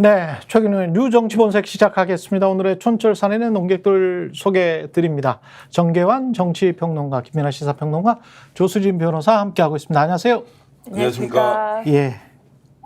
네, 최근에 뉴정치본색 시작하겠습니다. 오늘의 촌철살인의 논객들 소개드립니다. 정계환 정치평론가, 김민아 시사평론가, 조수진 변호사 함께하고 있습니다. 안녕하세요. 안녕하십니까. 예,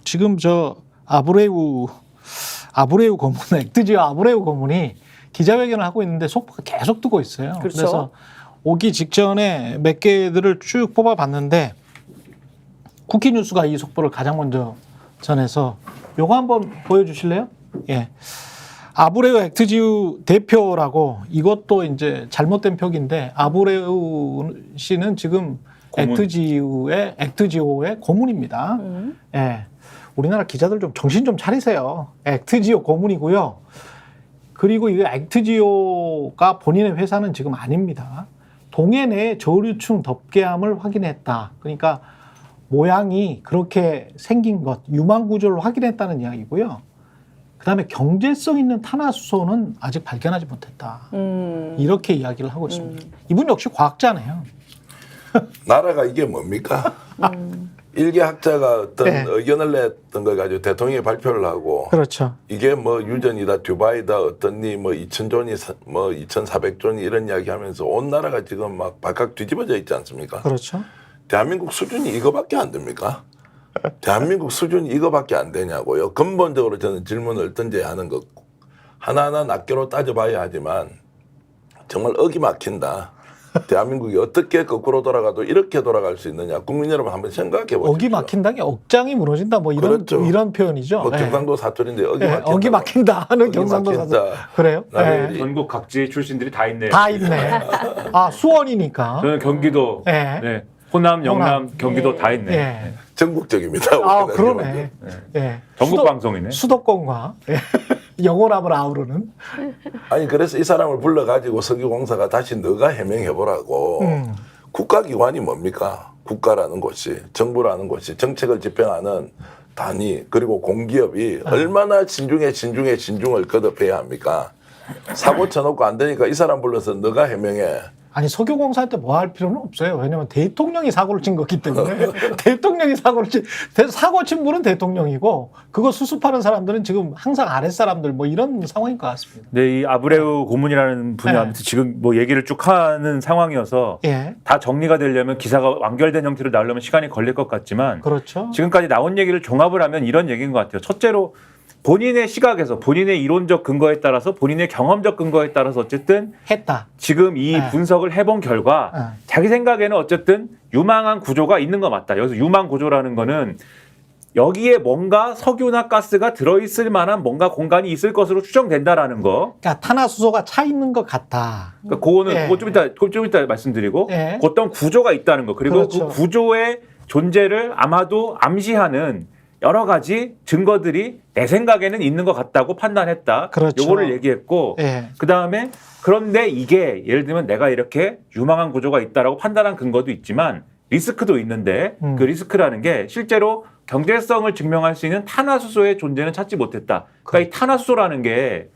지금 저 아브레우 고문, 액트지오 아브레우 고문이 기자회견을 하고 있는데 속보가 계속 뜨고 있어요. 그렇죠. 그래서 오기 직전에 몇 개들을 쭉 뽑아봤는데 쿠키뉴스가 이 속보를 가장 먼저 전해서 요거 한번 보여주실래요? 예. 아브레우 액트지오 대표라고, 이것도 이제 잘못된 표기인데 아브레우 씨는 지금 고문. 액트지오의 고문입니다. 예. 우리나라 기자들 좀 정신 좀 차리세요. 액트지오 고문이고요. 그리고 이 액트지오가 본인의 회사는 지금 아닙니다. 동해 내 저류층 덮개함을 확인했다. 그러니까 모양이 그렇게 생긴 것, 유망 구조를 확인했다는 이야기고요. 그다음에 경제성 있는 탄화수소는 아직 발견하지 못했다. 이렇게 이야기를 하고 있습니다. 이분 역시 과학자네요. 나라가 이게 뭡니까? 일개 학자가 어떤 네. 의견을 냈던 걸 가지고 대통령이 발표를 하고 그렇죠. 이게 뭐 유전이다, 듀바이다, 어떤니 뭐 2,000존이 뭐 2,400존이 이런 이야기하면서 온 나라가 지금 막 발칵 뒤집어져 있지 않습니까? 그렇죠. 대한민국 수준이 이거밖에 안 됩니까? 대한민국 수준이 이거밖에 안 되냐고요. 근본적으로 저는 질문을 던져야 하는 것, 하나하나 낱개로 따져봐야 하지만 정말 어기 막힌다. 대한민국이 어떻게 거꾸로 돌아가도 이렇게 돌아갈 수 있느냐. 국민 여러분 한번 생각해 보십시오. 어기 막힌다는 게 억장이 무너진다, 뭐 이런 그렇죠. 이런 표현이죠. 뭐 예. 경상도 사투리인데 어기 예, 막힌다. 어기 막힌다 하는 어기 경상도 막힌다. 사투리. 그래요? 나는 예. 전국 각지 출신들이 다 있네요. 다 있네. 아, 수원이니까. 저는 경기도, 예. 네, 호남, 영남, 호남. 경기도 다 있네. 예. 전국적입니다. 아, 우리나라 그러네. 예. 전국 방송이네. 수도권과 예. 영원함을 아우르는. 아니 그래서 이 사람을 불러가지고 석유공사가 다시 너가 해명해보라고. 국가기관이 뭡니까? 국가라는 곳이, 정부라는 곳이 정책을 집행하는 단위, 그리고 공기업이 얼마나 진중을 거듭해야 합니까? 사고 쳐놓고 안 되니까 이 사람 불러서 너가 해명해. 아니, 석유공사한테 뭐 할 필요는 없어요. 왜냐면 대통령이 사고를 친 거기 때문에. 대통령이 사고 친 분은 대통령이고, 그거 수습하는 사람들은 지금 항상 아랫사람들, 뭐 이런 상황인 것 같습니다. 네, 이 아브레우 고문이라는 분이 네. 아무튼 지금 뭐 얘기를 쭉 하는 상황이어서 예. 다 정리가 되려면 기사가 완결된 형태로 나오려면 시간이 걸릴 것 같지만 그렇죠. 지금까지 나온 얘기를 종합을 하면 이런 얘기인 것 같아요. 첫째로 본인의 시각에서 본인의 이론적 근거에 따라서 본인의 경험적 근거에 따라서 어쨌든 했다. 지금 이 네. 분석을 해본 결과 네. 자기 생각에는 어쨌든 유망한 구조가 있는 것 맞다. 여기서 유망 구조라는 거는 여기에 뭔가 석유나 가스가 들어있을 만한 뭔가 공간이 있을 것으로 추정된다라는 거. 그러니까 탄화수소가 차 있는 것 같다. 그러니까 그거는 예. 그거 좀 이따 말씀드리고 예. 어떤 구조가 있다는 거. 그리고 그렇죠. 그 구조의 존재를 아마도 암시하는 여러 가지 증거들이 내 생각에는 있는 것 같다고 판단했다. 그렇죠. 요거를 얘기했고 예. 그다음에 그런데 이게 예를 들면 내가 이렇게 유망한 구조가 있다라고 판단한 근거도 있지만 리스크도 있는데 그 리스크라는 게 실제로 경제성을 증명할 수 있는 탄화수소의 존재는 찾지 못했다. 그러니까 이 탄화수소라는 게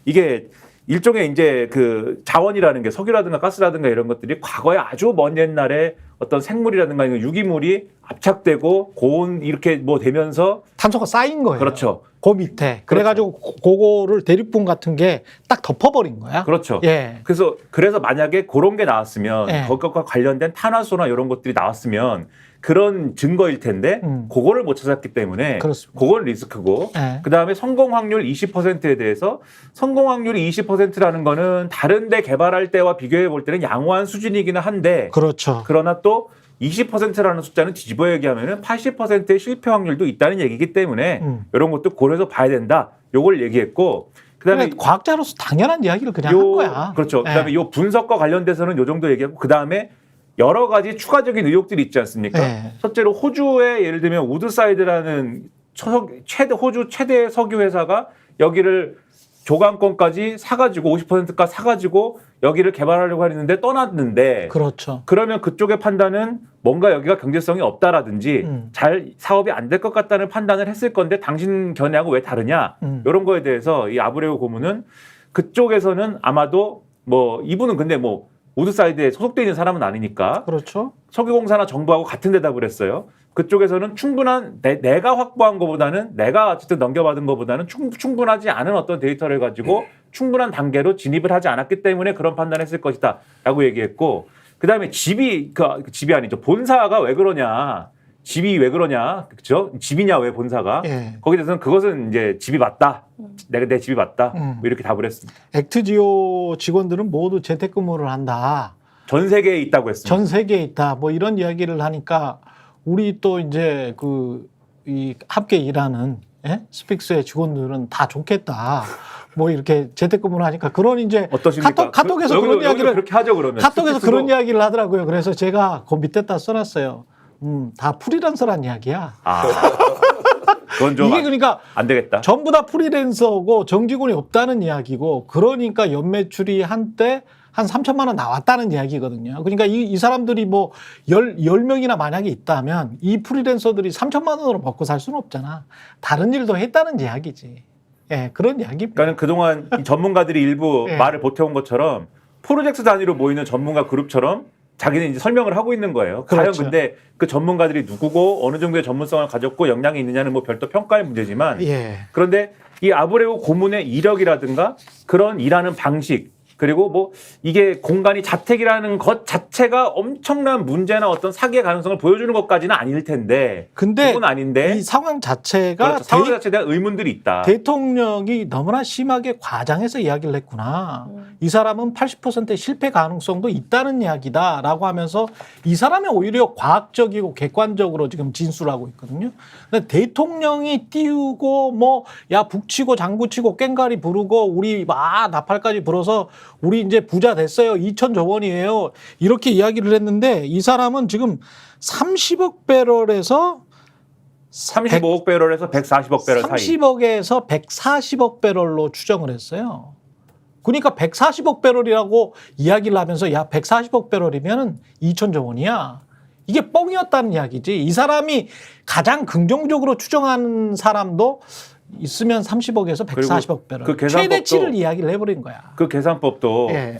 이게 일종의 이제 그 자원이라는 게 석유라든가 가스라든가 이런 것들이 과거에 아주 먼 옛날에 어떤 생물이라든가 유기물이 압착되고 고온 이렇게 뭐 되면서 탄소가 쌓인 거예요. 그렇죠. 그 밑에. 그래가지고 그거를 대립분 같은 게 딱 덮어버린 거야. 그렇죠. 예. 그래서 만약에 그런 게 나왔으면 예. 그것과 관련된 탄화수소나 이런 것들이 나왔으면 그런 증거일 텐데 그거를 못 찾았기 때문에 그렇습니다. 그건 리스크고 예. 그다음에 성공 확률 20%에 대해서 성공 확률이 20%라는 거는 다른 데 개발할 때와 비교해 볼 때는 양호한 수준이기는 한데 그렇죠. 그러나 또 20%라는 숫자는 뒤집어 얘기하면은 80%의 실패 확률도 있다는 얘기이기 때문에 이런 것도 고려해서 봐야 된다. 요걸 얘기했고 그다음에 그러니까 과학자로서 당연한 이야기를 그냥 한 거야. 그렇죠. 예. 그다음에 요 분석과 관련돼서는 요 정도 얘기하고 그다음에 여러 가지 추가적인 의혹들이 있지 않습니까? 네. 첫째로 호주의 예를 들면 우드사이드라는 호주 최대 석유 회사가 여기를 조강권까지 사가지고 50%가 사가지고 여기를 개발하려고 했는데 떠났는데 그렇죠. 그러면 그쪽의 판단은 뭔가 여기가 경제성이 없다라든지 잘 사업이 안 될 것 같다는 판단을 했을 건데 당신 견해하고 왜 다르냐 이런 거에 대해서 이 아브레우 고문은 그쪽에서는 아마도 뭐 이분은 근데 뭐 우드사이드에 소속돼 있는 사람은 아니니까 그렇죠. 석유공사나 정부하고 같은 대답을 했어요. 그쪽에서는 충분한 내가 확보한 것보다는 내가 어쨌든 넘겨받은 것보다는 충분하지 않은 어떤 데이터를 가지고 충분한 단계로 진입을 하지 않았기 때문에 그런 판단했을 것이다라고 얘기했고 그다음에 집이 아니죠. 본사가 왜 그러냐. 집이 왜 그러냐. 그렇죠? 집이냐 왜 본사가. 예. 거기에 대해서는 그것은 이제 집이 맞다. 내 집이 맞다. 뭐 이렇게 답을 했습니다. 액트지오 직원들은 모두 재택근무를 한다. 전 세계에 있다고 했습니다. 전 세계에 있다. 뭐 이런 이야기를 하니까 우리 또 이제 이 함께 일하는 스픽스의 직원들은 다 좋겠다. 뭐 이렇게 재택근무를 하니까 그런 이제 어떠십니까? 카톡에서 그런 이야기를 그렇게 하죠 그러면. 카톡에서 스픽스도. 그런 이야기를 하더라고요. 그래서 제가 그 밑에다 써놨어요. 다 프리랜서란 이야기야. 그건 좀 이게 그러니까 안 되겠다. 전부 다 프리랜서고 정직원이 없다는 이야기고 그러니까 연매출이 한때 한 3천만 원 나왔다는 이야기거든요. 그러니까 이 사람들이 뭐 10명이나 만약에 있다면 이 프리랜서들이 3천만 원으로 먹고 살 수는 없잖아. 다른 일도 했다는 이야기지. 예, 그런 이야기입니다. 그러니까 그동안 이 전문가들이 일부 예. 말을 보태온 것처럼 프로젝트 단위로 모이는 전문가 그룹처럼 자기는 이제 설명을 하고 있는 거예요. 과연 그렇죠. 근데 그 전문가들이 누구고 어느 정도의 전문성을 가졌고 역량이 있느냐는 뭐 별도 평가의 문제지만 예. 그런데 이 아브레우 고문의 이력이라든가 그런 일하는 방식 그리고 뭐 이게 공간이 자택이라는 것 자체가 엄청난 문제나 어떤 사기의 가능성을 보여주는 것까지는 아닐 텐데 근데 그건 아닌데 이 상황 자체가 그렇죠. 상황 자체에 대한 의문들이 있다. 대통령이 너무나 심하게 과장해서 이야기를 했구나. 이 사람은 80%의 실패 가능성도 있다는 이야기다라고 하면서 이 사람이 오히려 과학적이고 객관적으로 지금 진술하고 있거든요. 근데 대통령이 띄우고 뭐 야 북치고 장구치고 꽹가리 부르고 우리 막 나팔까지 불어서 우리 이제 부자 됐어요. 2천조 원이에요. 이렇게 이야기를 했는데 이 사람은 지금 30억 배럴에서 35억 배럴에서 140억 배럴 사이. 30억에서 140억 배럴로 추정을 했어요. 그러니까 140억 배럴이라고 이야기를 하면서 야 140억 배럴이면 2천조 원이야. 이게 뻥이었다는 이야기지. 이 사람이 가장 긍정적으로 추정하는 사람도 있으면 30억에서 140억 배럴. 그 계산법도- 최대치를 이야기를 해버린 거야. 그 계산법도 예.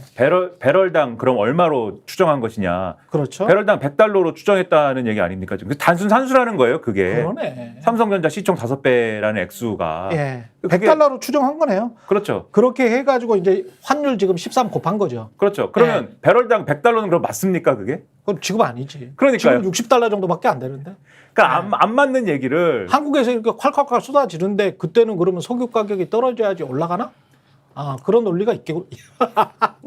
배럴당 그럼 얼마로 추정한 것이냐. 그렇죠. 배럴당 100달러로 추정했다는 얘기 아닙니까? 지금 단순 산수라는 거예요, 그게. 그러네. 삼성전자 시총 5배라는 액수가. 예. 그게- 100달러로 추정한 거네요. 그렇죠. 그렇게 해가지고 이제 환율 지금 13 곱한 거죠. 그렇죠. 그러면 배럴당 100달러는 그럼 맞습니까, 그게? 그럼 지금 아니지. 그러니까요. 지금 60달러 정도밖에 안 되는데. 그러니까 안 맞는 얘기를 한국에서 이렇게 콸콸콸 쏟아지는데 그때는 그러면 석유 가격이 떨어져야지 올라가나? 아, 그런 논리가 있겠고.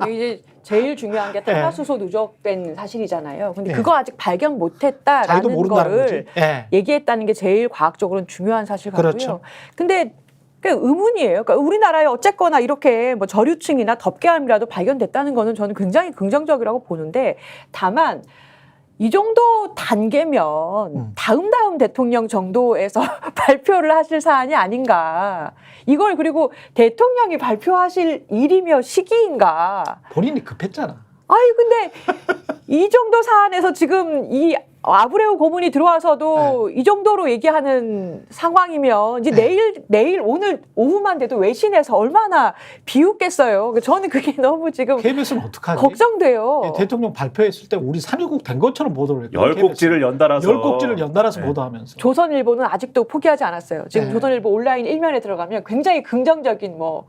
이제 제일 중요한 게 탄화수소 누적된 사실이잖아요. 근데 네. 그거 아직 발견 자기도 못했다라는 모른다는 거지. 거를 예. 얘기했다는 게 제일 과학적으로는 중요한 사실 같고요. 그렇죠. 근데 그 의문이에요. 그러니까 우리나라에 어쨌거나 이렇게 뭐 저류층이나 덮개암이라도 발견됐다는 거는 저는 굉장히 긍정적이라고 보는데 다만 이 정도 단계면 다음 대통령 정도에서 발표를 하실 사안이 아닌가. 이걸 그리고 대통령이 발표하실 일이며 시기인가. 본인이 급했잖아. 아니 근데 이 정도 사안에서 지금 이 아브레우 고문이 들어와서도 이 정도로 얘기하는 상황이면 이제 내일 오늘 오후만 돼도 외신에서 얼마나 비웃겠어요. 저는 그게 너무 지금 KBS는 어떡하지? 걱정돼요. 예, 대통령 발표했을 때 우리 산유국 된 것처럼 보도를 했고 열 꼭지를 연달아서 열 꼭지를 연달아서 네. 보도하면서 조선일보는 아직도 포기하지 않았어요. 지금 네. 조선일보 온라인 일면에 들어가면 굉장히 긍정적인 뭐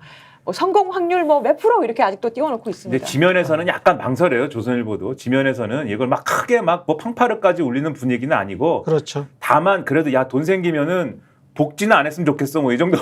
성공 확률 뭐 몇 프로 이렇게 아직도 띄워놓고 근데 있습니다. 지면에서는 약간 망설여요. 조선일보도. 지면에서는 이걸 막 크게 막 뭐 팡파르까지 울리는 분위기는 아니고 그렇죠. 다만 그래도 야 돈 생기면은 복지는 안 했으면 좋겠어 뭐 이 정도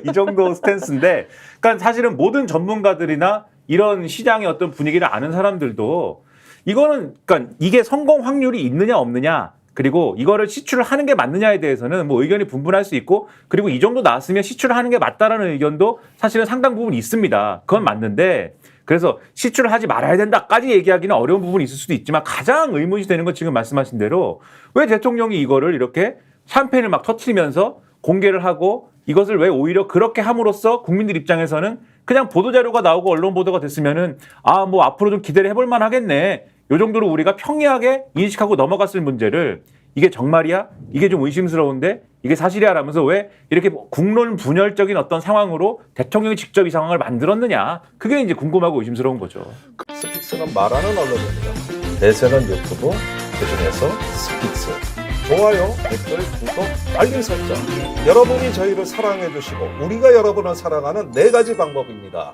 이 정도 스탠스인데 그러니까 사실은 모든 전문가들이나 이런 시장의 어떤 분위기를 아는 사람들도 이거는 그러니까 이게 성공 확률이 있느냐 없느냐 그리고 이거를 시출을 하는 게 맞느냐에 대해서는 뭐 의견이 분분할 수 있고 그리고 이 정도 나왔으면 시출을 하는 게 맞다라는 의견도 사실은 상당 부분 있습니다. 그건 맞는데 그래서 시출을 하지 말아야 된다까지 얘기하기는 어려운 부분이 있을 수도 있지만 가장 의문이 되는 건 지금 말씀하신 대로 왜 대통령이 이거를 이렇게 샴페인을 막 터트리면서 공개를 하고 이것을 왜 오히려 그렇게 함으로써 국민들 입장에서는 그냥 보도자료가 나오고 언론 보도가 됐으면은 아, 뭐 앞으로 좀 기대를 해볼 만 하겠네. 요 정도로 우리가 평이하게 인식하고 넘어갔을 문제를 이게 정말이야? 이게 좀 의심스러운데 이게 사실이야 라면서 왜 이렇게 국론 분열적인 어떤 상황으로 대통령이 직접 이 상황을 만들었느냐. 그게 이제 궁금하고 의심스러운 거죠. 스픽스는 말하는 언론입니다. 대세는 유튜브, 그중에서 스픽스. 좋아요, 댓글, 구독, 알림 설정. 여러분이 저희를 사랑해 주시고 우리가 여러분을 사랑하는 4가지 방법입니다.